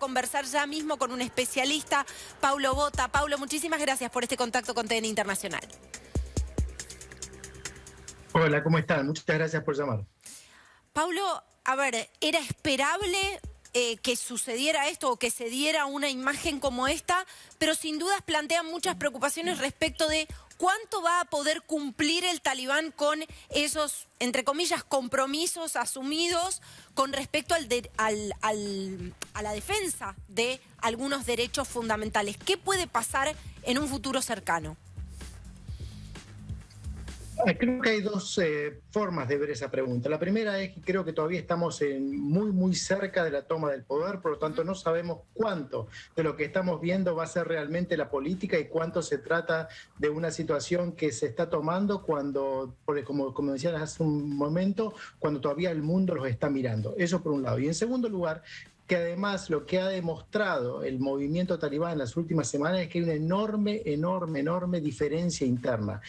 conversar ya mismo con un especialista, Paulo Botta. Paulo, muchísimas gracias por este contacto con TN Internacional. Hola, ¿cómo están? Muchas gracias por llamar. Paulo, a ver, ¿era esperable que sucediera esto o que se diera una imagen como esta? Pero sin dudas plantean muchas preocupaciones respecto de cuánto va a poder cumplir el talibán con esos, entre comillas, compromisos asumidos con respecto a la defensa de algunos derechos fundamentales. ¿Qué puede pasar en un futuro cercano? Creo que hay dos formas de ver esa pregunta. La primera es que creo que todavía estamos muy cerca de la toma del poder, por lo tanto no sabemos cuánto de lo que estamos viendo va a ser realmente la política y cuánto se trata de una situación que se está tomando cuando, como decían hace un momento, cuando todavía el mundo los está mirando. Eso por un lado. Y en segundo lugar, que además lo que ha demostrado el movimiento talibán en las últimas semanas es que hay una enorme diferencia interna.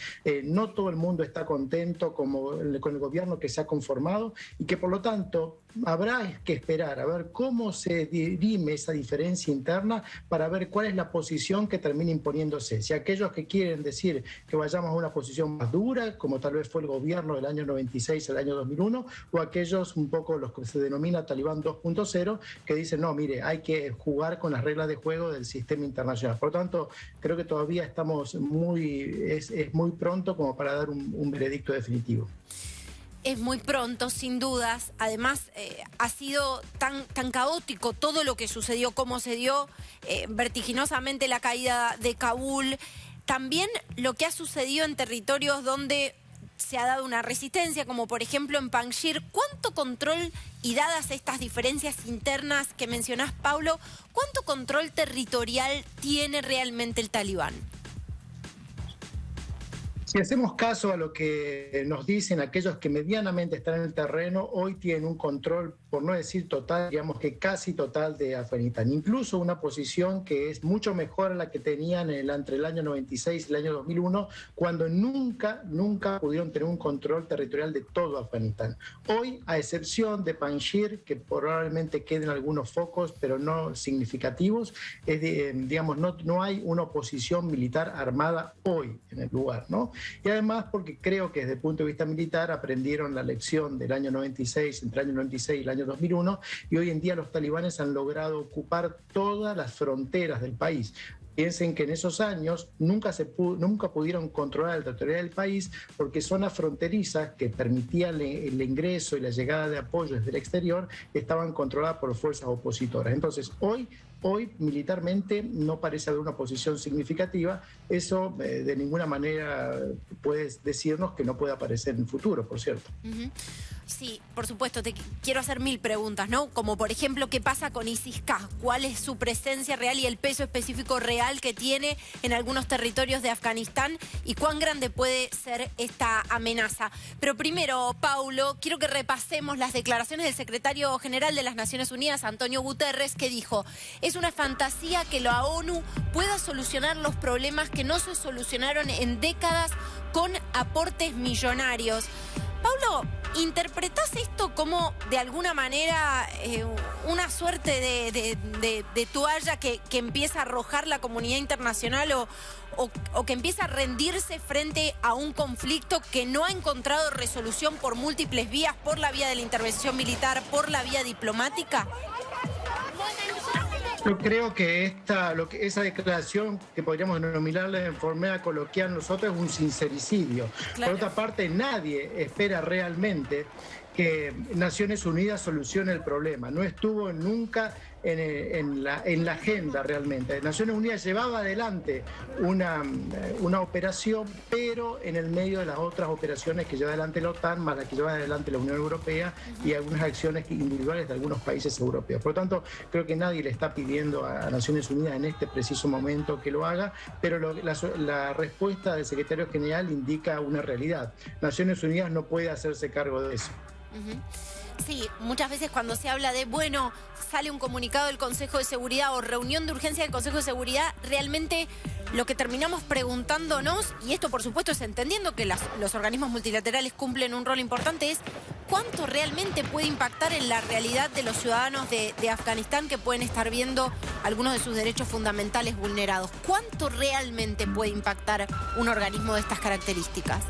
No todo el mundo está contento con el gobierno que se ha conformado y que por lo tanto habrá que esperar a ver cómo se dirime esa diferencia interna para ver cuál es la posición que termina imponiéndose. Si aquellos que quieren decir que vayamos a una posición más dura, como tal vez fue el gobierno del año 96 al año 2001, o aquellos un poco los que se denomina Talibán 2.0, que dicen, no, mire, hay que jugar con las reglas de juego del sistema internacional. Por lo tanto, creo que todavía estamos es muy pronto como para dar un veredicto definitivo. Es muy pronto, sin dudas. Además, ha sido tan caótico todo lo que sucedió, cómo se dio vertiginosamente la caída de Kabul. También lo que ha sucedido en territorios donde se ha dado una resistencia, como por ejemplo en Panjshir. ¿Cuánto control, y dadas estas diferencias internas que mencionás, Paulo, cuánto control territorial tiene realmente el talibán? Si hacemos caso a lo que nos dicen aquellos que medianamente están en el terreno, hoy tienen un control, por no decir total, digamos que casi total de Afganistán. Incluso una posición que es mucho mejor a la que tenían entre el año 96 y el año 2001, cuando nunca pudieron tener un control territorial de todo Afganistán. Hoy, a excepción de Panjshir, que probablemente queden algunos focos, pero no significativos, digamos, no hay una oposición militar armada hoy en el lugar, ¿no? Y además porque creo que desde el punto de vista militar aprendieron la lección del año 96, entre el año 96 y el año 2001, y hoy en día los talibanes han logrado ocupar todas las fronteras del país. Piensen que en esos años nunca pudieron controlar el territorio del país porque zonas fronterizas que permitían el ingreso y la llegada de apoyo desde el exterior estaban controladas por fuerzas opositoras. Entonces, hoy militarmente no parece haber una posición significativa. Eso de ninguna manera puede decirnos que no puede aparecer en el futuro, por cierto. Sí, por supuesto, te quiero hacer 1000 preguntas, ¿no? Como por ejemplo, ¿qué pasa con ISIS-K? ¿Cuál es su presencia real y el peso específico real que tiene en algunos territorios de Afganistán? ¿Y cuán grande puede ser esta amenaza? Pero primero, Paulo, quiero que repasemos las declaraciones del secretario general de las Naciones Unidas, Antonio Guterres, que dijo: es una fantasía que la ONU pueda solucionar los problemas que no se solucionaron en décadas con aportes millonarios. Paulo, ¿interpretás esto como de alguna manera una suerte de toalla que empieza a arrojar la comunidad internacional o que empieza a rendirse frente a un conflicto que no ha encontrado resolución por múltiples vías, por la vía de la intervención militar, por la vía diplomática? Yo creo que esa declaración, que podríamos denominarla en forma coloquial nosotros, es un sincericidio. Claro. Por otra parte, nadie espera realmente que Naciones Unidas solucione el problema. No estuvo nunca en la agenda realmente. Naciones Unidas llevaba adelante una operación, pero en el medio de las otras operaciones que lleva adelante la OTAN, más la que lleva adelante la Unión Europea y algunas acciones individuales de algunos países europeos. Por lo tanto, creo que nadie le está pidiendo a Naciones Unidas en este preciso momento que lo haga, pero la respuesta del secretario general indica una realidad. Naciones Unidas no puede hacerse cargo de eso. Sí, muchas veces cuando se habla de, bueno, sale un comunicado del Consejo de Seguridad o reunión de urgencia del Consejo de Seguridad, realmente lo que terminamos preguntándonos, y esto por supuesto es entendiendo que los organismos multilaterales cumplen un rol importante, es ¿cuánto realmente puede impactar en la realidad de los ciudadanos de Afganistán que pueden estar viendo algunos de sus derechos fundamentales vulnerados? ¿Cuánto realmente puede impactar un organismo de estas características?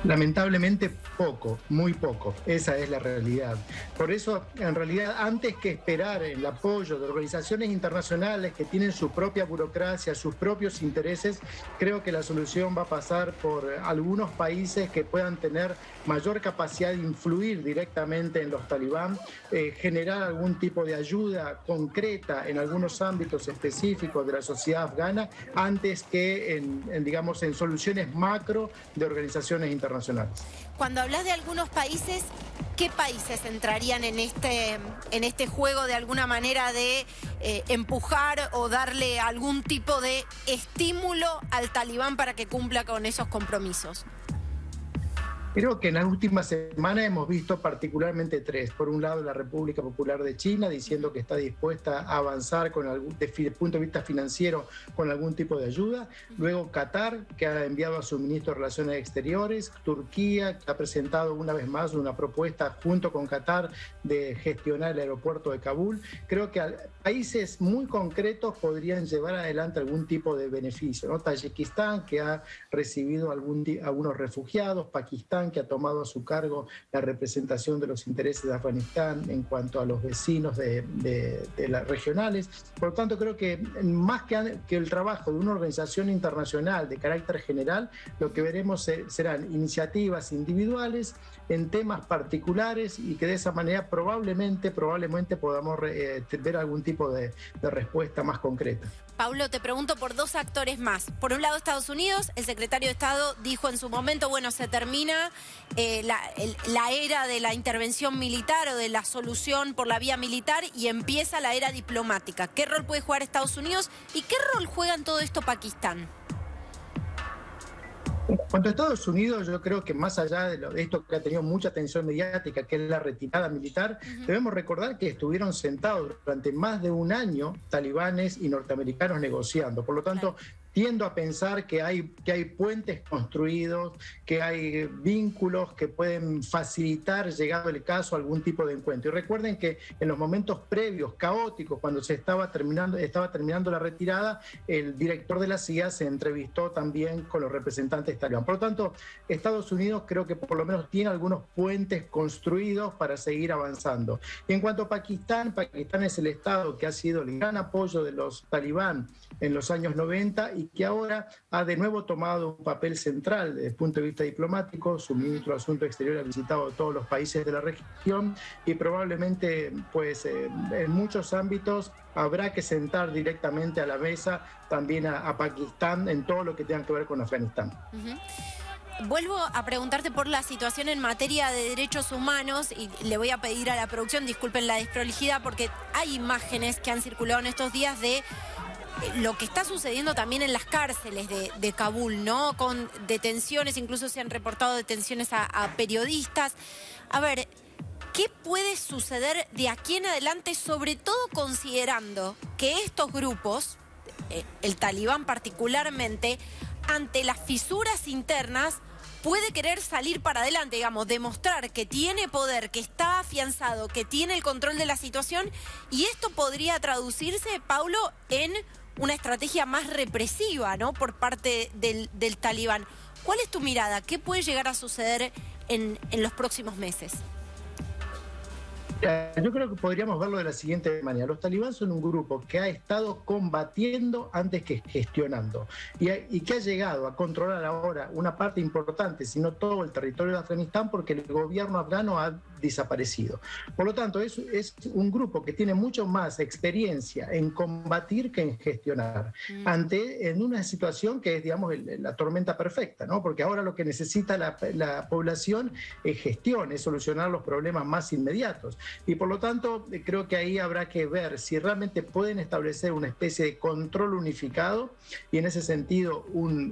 Lamentablemente poco, muy poco. Esa es la realidad. Por eso, en realidad, antes que esperar el apoyo de organizaciones internacionales que tienen su propia burocracia, sus propios intereses, creo que la solución va a pasar por algunos países que puedan tener mayor capacidad de influir directamente en los talibán, generar algún tipo de ayuda concreta en algunos ámbitos específicos de la sociedad afgana, antes que en soluciones macro de organizaciones internacionales. Cuando hablas de algunos países, ¿qué países entrarían en este juego de alguna manera de empujar o darle algún tipo de estímulo al talibán para que cumpla con esos compromisos? Creo que en las últimas semanas hemos visto particularmente tres. Por un lado, la República Popular de China diciendo que está dispuesta a avanzar desde el punto de vista financiero con algún tipo de ayuda. Luego Qatar, que ha enviado a su ministro de Relaciones Exteriores. Turquía, que ha presentado una vez más una propuesta junto con Qatar de gestionar el aeropuerto de Kabul. Creo que países muy concretos podrían llevar adelante algún tipo de beneficio, ¿no? Tayikistán, que ha recibido algunos refugiados. Pakistán, que ha tomado a su cargo la representación de los intereses de Afganistán en cuanto a los vecinos de las regionales. Por lo tanto, creo que más que el trabajo de una organización internacional de carácter general, lo que veremos serán iniciativas individuales en temas particulares y que de esa manera probablemente podamos ver algún tipo de respuesta más concreta. Paulo, te pregunto por dos actores más. Por un lado, Estados Unidos, el secretario de Estado dijo en su momento, bueno, se termina la era de la intervención militar o de la solución por la vía militar y empieza la era diplomática. ¿Qué rol puede jugar Estados Unidos y qué rol juega en todo esto Pakistán? En cuanto a Estados Unidos, yo creo que más allá de esto que ha tenido mucha atención mediática, que es la retirada militar, debemos recordar que estuvieron sentados durante más de un año talibanes y norteamericanos negociando. Por lo tanto, tiendo a pensar que hay puentes construidos, que hay vínculos que pueden facilitar, llegado el caso, algún tipo de encuentro. Y recuerden que en los momentos previos, caóticos, cuando se estaba terminando la retirada, el director de la CIA se entrevistó también con los representantes talibán. Por lo tanto, Estados Unidos creo que por lo menos tiene algunos puentes construidos para seguir avanzando. Y en cuanto a Pakistán es el Estado que ha sido el gran apoyo de los talibán en los años 90 y que ahora ha de nuevo tomado un papel central desde el punto de vista diplomático. Su ministro de Asuntos Exteriores ha visitado todos los países de la región y probablemente en muchos ámbitos habrá que sentar directamente a la mesa también a Pakistán en todo lo que tenga que ver con Afganistán. Vuelvo a preguntarte por la situación en materia de derechos humanos y le voy a pedir a la producción, disculpen la desprolijidad, porque hay imágenes que han circulado en estos días de lo que está sucediendo también en las cárceles de Kabul, ¿no? Con detenciones, incluso se han reportado detenciones a periodistas. A ver, ¿qué puede suceder de aquí en adelante, sobre todo considerando que estos grupos, el talibán particularmente, ante las fisuras internas, puede querer salir para adelante, digamos, demostrar que tiene poder, que está afianzado, que tiene el control de la situación, y esto podría traducirse, Paulo, en una estrategia más represiva, ¿no?, por parte del talibán. ¿Cuál es tu mirada? ¿Qué puede llegar a suceder en los próximos meses? Yo creo que podríamos verlo de la siguiente manera. Los talibán son un grupo que ha estado combatiendo antes que gestionando y que ha llegado a controlar ahora una parte importante, si no todo el territorio de Afganistán, porque el gobierno afgano ha desaparecido. Por lo tanto, es un grupo que tiene mucho más experiencia en combatir que en gestionar, en una situación que es, digamos, la tormenta perfecta, ¿no? Porque ahora lo que necesita la población es gestión, es solucionar los problemas más inmediatos. Y por lo tanto, creo que ahí habrá que ver si realmente pueden establecer una especie de control unificado y en ese sentido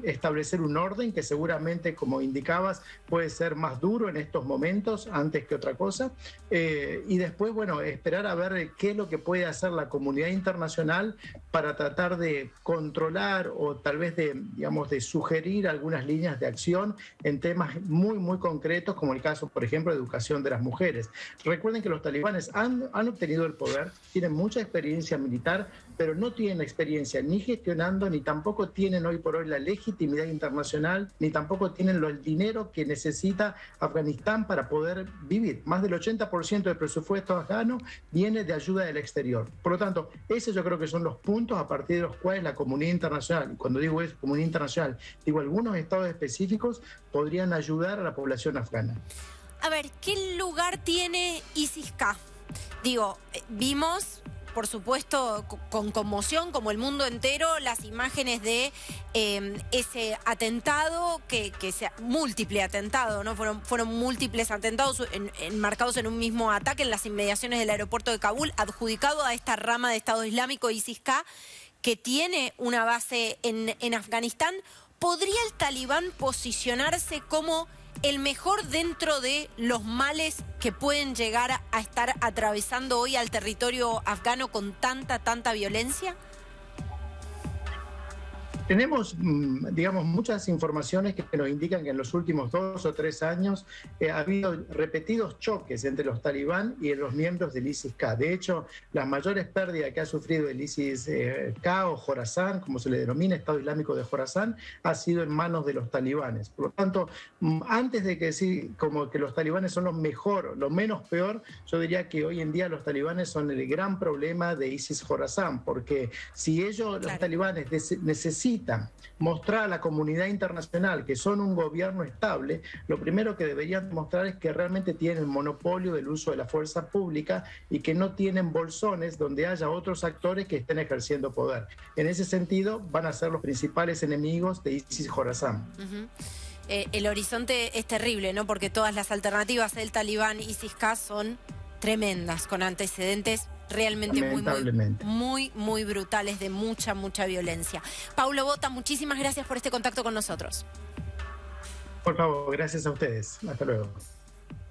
establecer un orden que seguramente, como indicabas, puede ser más duro en estos momentos antes que otra cosa. cosa. Y después, bueno, esperar a ver qué es lo que puede hacer la comunidad internacional para tratar de controlar o tal vez de sugerir algunas líneas de acción en temas muy concretos, como el caso, por ejemplo, de educación de las mujeres. Recuerden que los talibanes han obtenido el poder, tienen mucha experiencia militar, pero no tienen experiencia ni gestionando, ni tampoco tienen hoy por hoy la legitimidad internacional, ni tampoco tienen el dinero que necesita Afganistán para poder vivir. Más del 80% del presupuesto afgano viene de ayuda del exterior. Por lo tanto, esos yo creo que son los puntos a partir de los cuales la comunidad internacional, y cuando digo eso, comunidad internacional, digo algunos estados específicos, podrían ayudar a la población afgana. A ver, ¿qué lugar tiene ISIS-K? Digo, vimos, por supuesto, con conmoción, como el mundo entero, las imágenes de ese atentado, múltiple atentado, ¿no? Fueron múltiples atentados enmarcados en un mismo ataque en las inmediaciones del aeropuerto de Kabul, adjudicado a esta rama de Estado Islámico, ISIS-K, que tiene una base en Afganistán. ¿Podría el talibán posicionarse como el mejor dentro de los males que pueden llegar a estar atravesando hoy al territorio afgano con tanta violencia? Tenemos, digamos, muchas informaciones que nos indican que en los últimos 2 o 3 años ha habido repetidos choques entre los talibán y los miembros del ISIS-K. De hecho, las mayores pérdidas que ha sufrido el ISIS-K o Jorazán, como se le denomina, Estado Islámico de Jorazán, ha sido en manos de los talibanes. Por lo tanto, antes de que decir como que los talibanes son los mejor, lo menos peor, yo diría que hoy en día los talibanes son el gran problema de ISIS-Jorazán, porque si ellos, los talibanes, necesitan mostrar a la comunidad internacional que son un gobierno estable, lo primero que deberían mostrar es que realmente tienen el monopolio del uso de la fuerza pública y que no tienen bolsones donde haya otros actores que estén ejerciendo poder. En ese sentido, van a ser los principales enemigos de ISIS-Jorazán. El horizonte es terrible, ¿no? Porque todas las alternativas del talibán y ISIS-K son tremendas, con antecedentes realmente muy brutales, de mucha violencia. Paulo Botta, muchísimas gracias por este contacto con nosotros. Por favor, gracias a ustedes. Hasta luego.